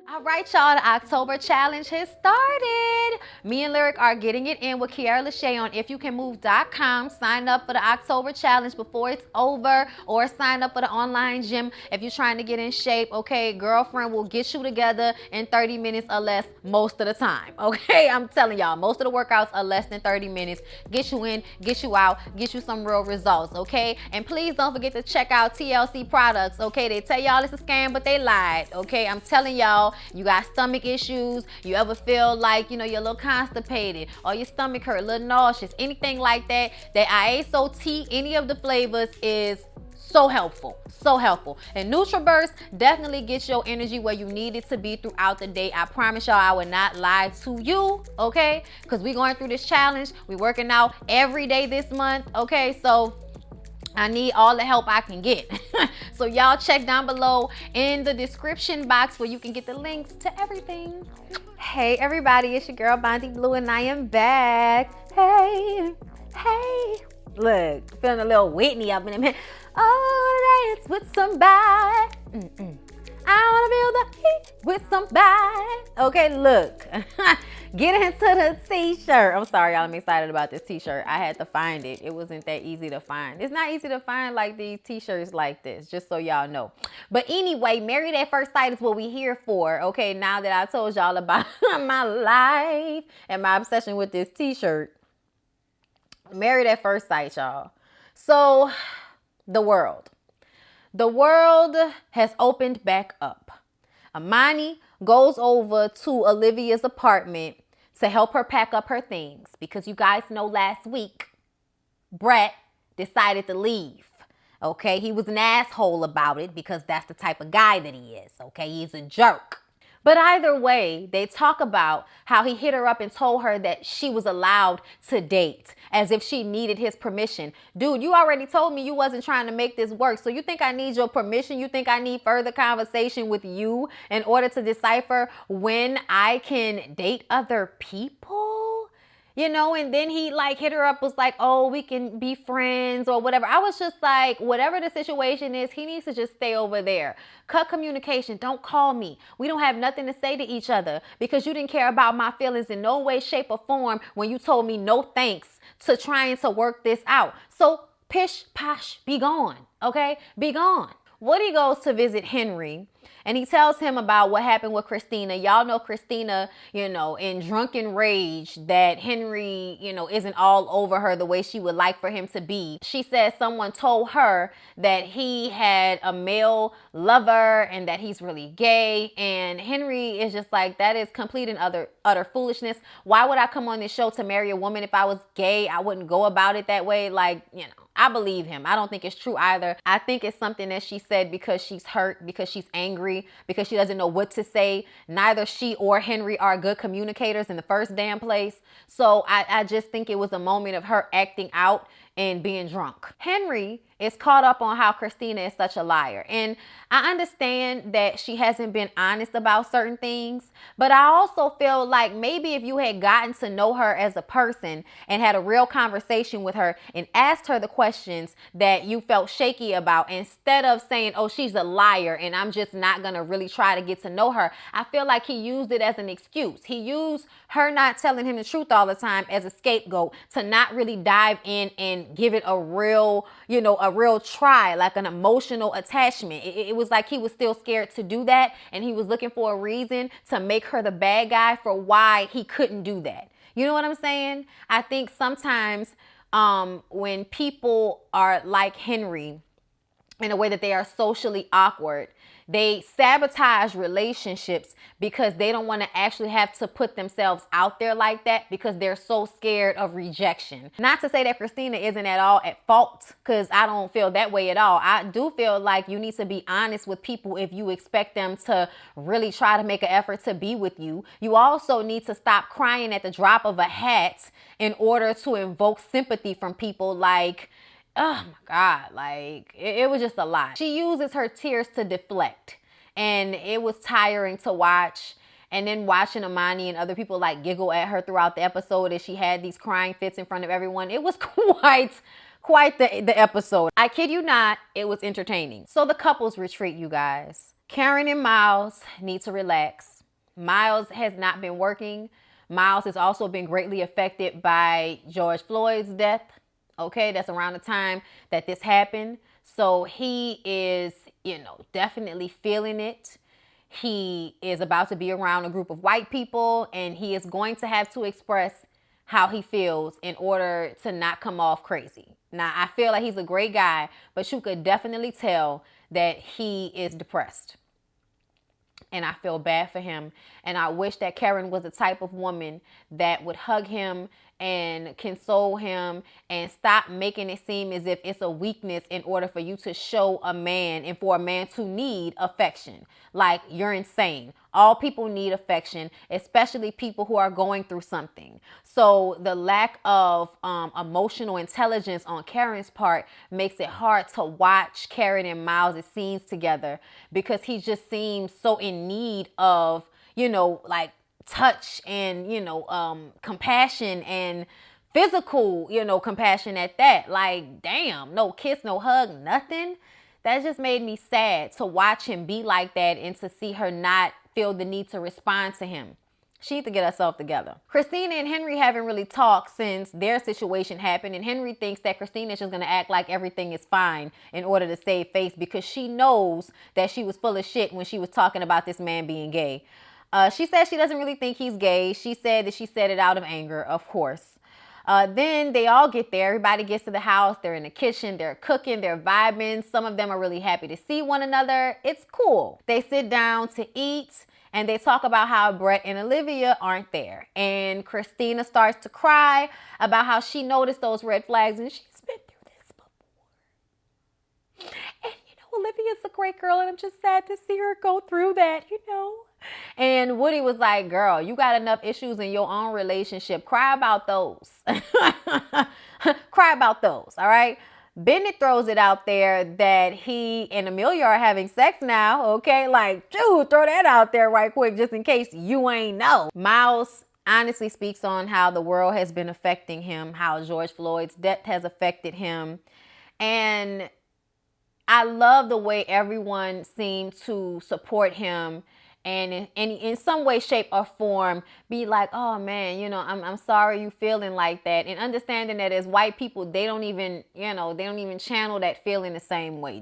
All right, y'all, the October challenge has started. Me and Lyric are getting it in with LASHAE on ifyoucanmove.com. Sign up for the October challenge before it's over, or sign up for the online gym if you're trying to get in shape, okay? Girlfriend will get you together in 30 minutes or less most of the time, okay? I'm telling y'all, most of the workouts are less than 30 minutes. Get you in, get you out, get you some real results, okay? And please don't forget to check out TLC products, okay? They tell y'all it's a scam, but they lied, okay? I'm telling y'all, you got stomach issues, you ever feel like, you're a little constipated, or your stomach hurt, a little nauseous, anything like that, that ISOT, any of the flavors is so helpful, so helpful. And NutriBurst definitely gets your energy where you need it to be throughout the day. I promise y'all I would not lie to you, okay? Because we going through this challenge, we working out every day this month, okay? So I need all the help I can get. So y'all check down below in the description box where you can get the links to everything. Hey everybody, it's your girl Bondy Blue and I am back. Hey, hey. Look, feeling a little Whitney up in a minute. Oh, dance with somebody. I wanna feel the heat with somebody. Okay, look. Get into the t-shirt. I'm sorry, y'all. I'm excited about this t-shirt. I had to find it. It wasn't that easy to find. It's not easy to find like these t-shirts like this, just so y'all know. But anyway, Married at First Sight is what we here for. Okay, now that I told y'all about my life and my obsession with this t-shirt. Married at First Sight, y'all. So, the world has opened back up. Amani goes over to Olivia's apartment to help her pack up her things because you guys know last week Brett decided to leave. Okay, he was an asshole about it because that's the type of guy that he is. Okay, he's a jerk. But either way, they talk about how he hit her up and told her that she was allowed to date, as if she needed his permission. Dude, you already told me you wasn't trying to make this work. So you think I need your permission? You think I need further conversation with you in order to decipher when I can date other people? And then he hit her up, was like, oh, we can be friends or whatever. I was just like, whatever the situation is, he needs to just stay over there. Cut communication. Don't call me. We don't have nothing to say to each other because you didn't care about my feelings in no way, shape, or form when you told me no thanks to trying to work this out. So pish, posh, be gone. Okay? Be gone. Woody goes to visit Henry and he tells him about what happened with Christina. Y'all know Christina, in drunken rage that Henry, isn't all over her the way she would like for him to be. She says someone told her that he had a male lover and that he's really gay. And Henry is just like, that is complete and utter foolishness. Why would I come on this show to marry a woman if I was gay? I wouldn't go about it that way. I believe him. I don't think it's true either. I think it's something that she said because she's hurt, because she's angry, because she doesn't know what to say. Neither she or Henry are good communicators in the first damn place. So I just think it was a moment of her acting out and being drunk. Henry is caught up on how Christina is such a liar. And I understand that she hasn't been honest about certain things, but I also feel like maybe if you had gotten to know her as a person and had a real conversation with her and asked her the questions that you felt shaky about, instead of saying, oh, she's a liar and I'm just not gonna really try to get to know her, I feel like he used it as an excuse. He used her not telling him the truth all the time as a scapegoat to not really dive in and give it a real, a real try, like an emotional attachment. It was like he was still scared to do that, and he was looking for a reason to make her the bad guy for why he couldn't do that. You know what I'm saying? I think sometimes when people are like Henry in a way that they are socially awkward, they sabotage relationships because they don't want to actually have to put themselves out there like that because they're so scared of rejection. Not to say that Christina isn't at all at fault, because I don't feel that way at all. I do feel like you need to be honest with people if you expect them to really try to make an effort to be with you. You also need to stop crying at the drop of a hat in order to invoke sympathy from people. Like, oh my God, it was just a lot. She uses her tears to deflect, and it was tiring to watch. And then watching Amani and other people giggle at her throughout the episode as she had these crying fits in front of everyone. It was quite the episode. I kid you not, it was entertaining. So the couples retreat, you guys. Karen and Miles need to relax. Miles has not been working. Miles has also been greatly affected by George Floyd's death. Okay, that's around the time that this happened. So he is, definitely feeling it. He is about to be around a group of white people, and he is going to have to express how he feels in order to not come off crazy. Now, I feel like he's a great guy, but you could definitely tell that he is depressed. And I feel bad for him. And I wish that Karen was the type of woman that would hug him and console him and stop making it seem as if it's a weakness in order for you to show a man and for a man to need affection. Like, you're insane. All people need affection, especially people who are going through something. So the lack of emotional intelligence on Karen's part makes it hard to watch Karen and Miles' scenes together, because he just seems so in need of, like, touch and, compassion and physical, compassion at that. Like, damn, no kiss, no hug, nothing. That just made me sad to watch him be like that and to see her not feel the need to respond to him. She needs to get herself together. Christina and Henry haven't really talked since their situation happened, and Henry thinks that Christina is just going to act like everything is fine in order to save face, because she knows that she was full of shit when she was talking about this man being gay. She says she doesn't really think he's gay. She said that she said it out of anger, of course. Then they all get there. Everybody gets to the house. They're in the kitchen. They're cooking. They're vibing. Some of them are really happy to see one another. It's cool. They sit down to eat, and they talk about how Brett and Olivia aren't there. And Christina starts to cry about how she noticed those red flags, and she's been through this before. And, Olivia's a great girl, and I'm just sad to see her go through that, And Woody was like, girl, you got enough issues in your own relationship. Cry about those. Cry about those, all right? Bennett throws it out there that he and Amelia are having sex now, okay? Like, dude, throw that out there right quick just in case you ain't know. Miles honestly speaks on how the world has been affecting him, how George Floyd's death has affected him. And I love the way everyone seemed to support him and in some way, shape, or form be like, oh man, I'm sorry you feeling like that. And understanding that as white people, they don't even channel that feeling the same way.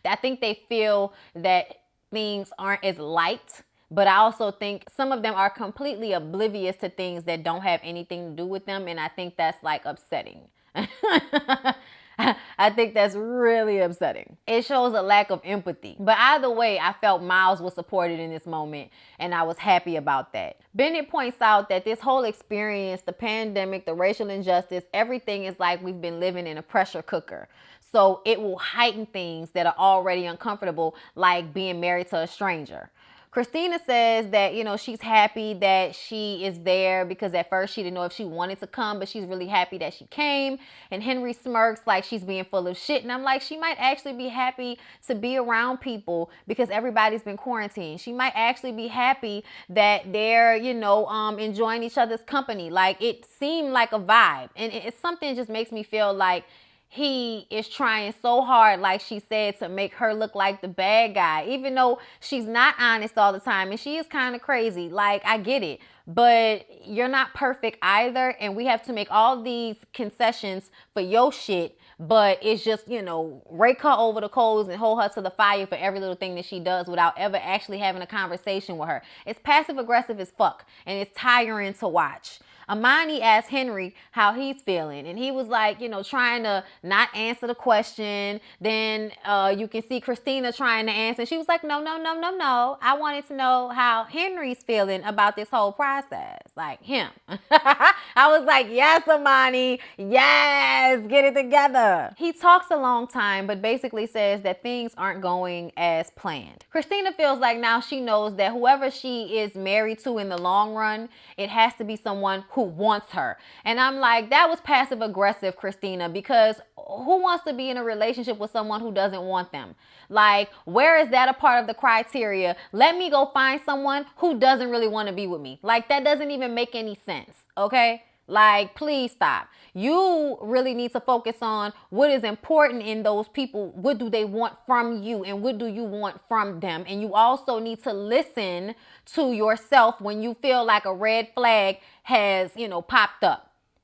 I think they feel that things aren't as light, but I also think some of them are completely oblivious to things that don't have anything to do with them. And I think that's like upsetting. I think that's really upsetting. It shows a lack of empathy. But either way, I felt Miles was supported in this moment, and I was happy about that. Bennett points out that this whole experience, the pandemic, the racial injustice, everything is like we've been living in a pressure cooker. So it will heighten things that are already uncomfortable, like being married to a stranger. Christina says that, she's happy that she is there because at first she didn't know if she wanted to come, but she's really happy that she came. And Henry smirks like she's being full of shit. And I'm like, she might actually be happy to be around people because everybody's been quarantined. She might actually be happy that they're, enjoying each other's company. Like, it seemed like a vibe. And it's something that just makes me feel like he is trying so hard, like she said, to make her look like the bad guy, even though she's not honest all the time and she is kind of crazy. Like, I get it, but you're not perfect either. And we have to make all these concessions for your shit. But it's just, rake her over the coals and hold her to the fire for every little thing that she does without ever actually having a conversation with her. It's passive aggressive as fuck, and it's tiring to watch. Amani asked Henry how he's feeling, and he was like, trying to not answer the question. Then you can see Christina trying to answer. She was like, no. I wanted to know how Henry's feeling about this whole process, like him. I was like, yes, Amani, yes, get it together. He talks a long time, but basically says that things aren't going as planned. Christina feels like now she knows that whoever she is married to in the long run, it has to be someone who wants her. And I'm like, that was passive aggressive, Christina, because who wants to be in a relationship with someone who doesn't want them? Like, where is that a part of the criteria? Let me go find someone who doesn't really want to be with me. Like, that doesn't even make any sense. Okay? Like, please stop. You really need to focus on what is important in those people. What do they want from you and what do you want from them? And you also need to listen to yourself when you feel like a red flag has, popped up.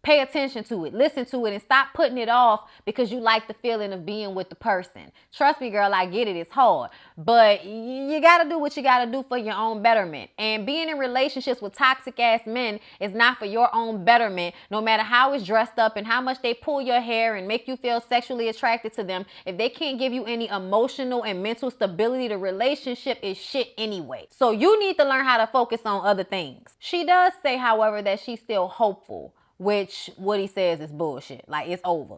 Pay attention to it, listen to it, and stop putting it off because you like the feeling of being with the person. Trust me, girl, I get it. It's hard. But you got to do what you got to do for your own betterment. And being in relationships with toxic ass men is not for your own betterment, no matter how it's dressed up and how much they pull your hair and make you feel sexually attracted to them. If they can't give you any emotional and mental stability, the relationship is shit anyway. So you need to learn how to focus on other things. She does say, however, that she's still hopeful, which what he says is bullshit. Like, it's over.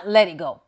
Let it go.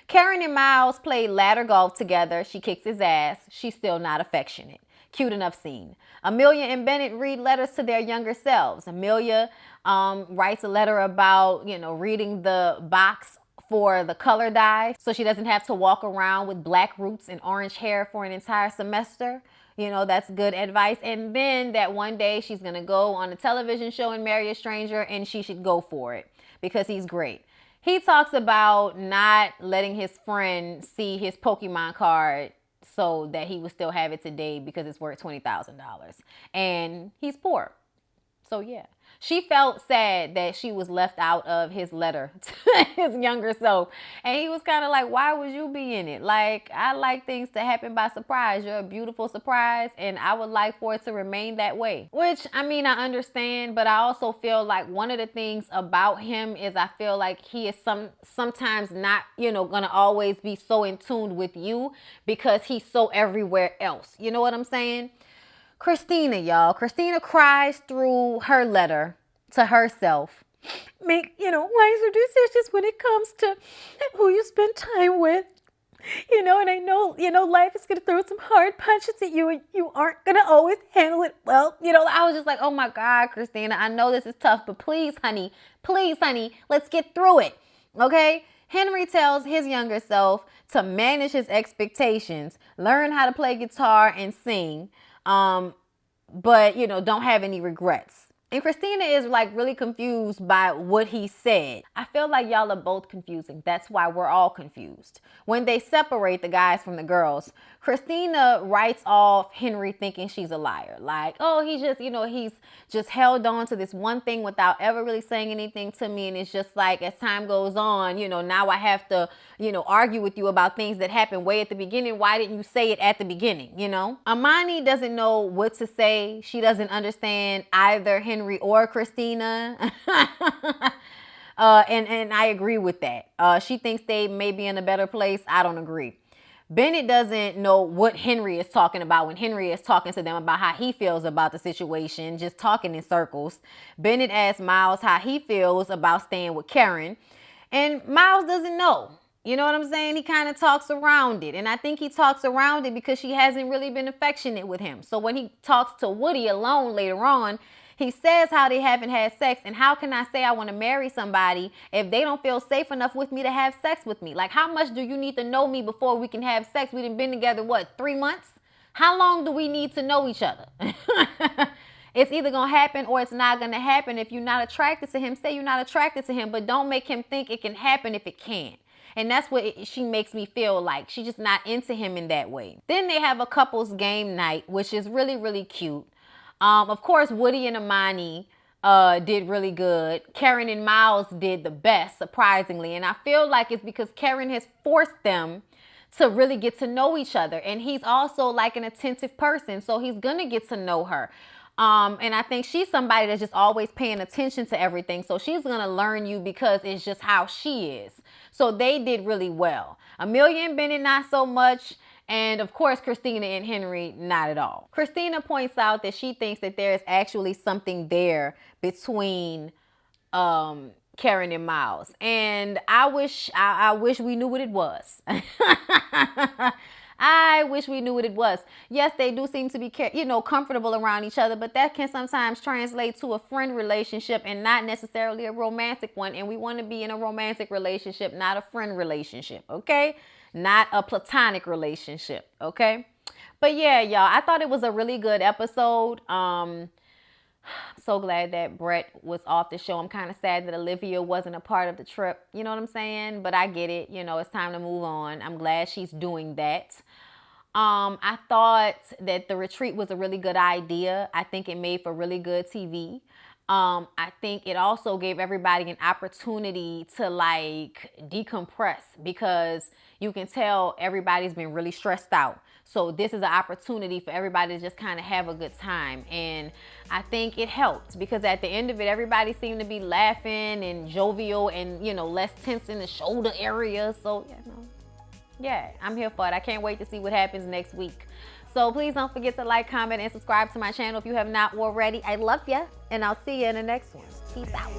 Karen and Miles played ladder golf together. She kicks his ass. She's still not affectionate. Cute enough scene. Amelia and Bennett read letters to their younger selves. Amelia writes a letter about, reading the box for the color dye so she doesn't have to walk around with black roots and orange hair for an entire semester. That's good advice. And then that one day she's going to go on a television show and marry a stranger, and she should go for it because he's great. He talks about not letting his friend see his Pokemon card so that he would still have it today because it's worth $20,000. And he's poor. So yeah. She felt sad that she was left out of his letter to his younger self. And he was kind of like, why would you be in it? Like, I like things to happen by surprise. You're a beautiful surprise, and I would like for it to remain that way. Which, I understand, but I also feel like one of the things about him is I feel like he is sometimes not, gonna always be so in tune with you because he's so everywhere else. You know what I'm saying? Christina, y'all. Christina cries through her letter to herself. Make, wiser decisions when it comes to who you spend time with. And I know, life is going to throw some hard punches at you and you aren't going to always handle it well. I was just like, oh my God, Christina, I know this is tough, but please, honey, let's get through it. Okay? Henry tells his younger self to manage his expectations, learn how to play guitar and sing. But don't have any regrets. And Christina is like really confused by what he said. I feel like y'all are both confusing. That's why we're all confused. When they separate the guys from the girls, Christina writes off Henry thinking she's a liar. Like, oh, he's just held on to this one thing without ever really saying anything to me. And it's just like, as time goes on, now I have to, argue with you about things that happened way at the beginning. Why didn't you say it at the beginning? Amani doesn't know what to say. She doesn't understand either Henry or Christina. And I agree with that. She thinks they may be in a better place. I don't agree. Bennett doesn't know what Henry is talking about when Henry is talking to them about how he feels about the situation, just talking in circles. Bennett asks Miles how he feels about staying with Karen, and Miles doesn't know. You know what I'm saying? He kind of talks around it, and I think he talks around it because she hasn't really been affectionate with him. So when he talks to Woody alone later on, he says how they haven't had sex, and how can I say I want to marry somebody if they don't feel safe enough with me to have sex with me? Like, how much do you need to know me before we can have sex? We done been together, 3 months? How long do we need to know each other? It's either going to happen or it's not going to happen. If you're not attracted to him, say you're not attracted to him, but don't make him think it can happen if it can't. And that's what she makes me feel like. She's just not into him in that way. Then they have a couples game night, which is really, really cute. Of course, Woody and Amani did really good. Karen and Miles did the best, surprisingly. And I feel like it's because Karen has forced them to really get to know each other. And he's also like an attentive person, so he's going to get to know her. And I think she's somebody that's just always paying attention to everything. So she's going to learn you because it's just how she is. So they did really well. Amelia and Bennett, not so much. And of course, Christina and Henry, not at all. Christina points out that she thinks that there is actually something there between Karen and Miles. And I wish we knew what it was. I wish we knew what it was. Yes, they do seem to be, comfortable around each other, but that can sometimes translate to a friend relationship and not necessarily a romantic one. And we want to be in a romantic relationship, not a friend relationship, okay? Not a platonic relationship, okay? But yeah, y'all, I thought it was a really good episode. So glad that Brett was off the show. I'm kind of sad that Olivia wasn't a part of the trip. You know what I'm saying? But I get it. You know, it's time to move on. I'm glad she's doing that. I thought that the retreat was a really good idea. I think it made for really good TV. I think it also gave everybody an opportunity to like decompress, because you can tell everybody's been really stressed out. So this is an opportunity for everybody to just kind of have a good time. And I think it helped, because at the end of it, everybody seemed to be laughing and jovial and, you know, less tense in the shoulder area. So, you know, yeah, I'm here for it. I can't wait to see what happens next week. So please don't forget to like, comment, and subscribe to my channel if you have not already. I love ya, and I'll see you in the next one. Peace out.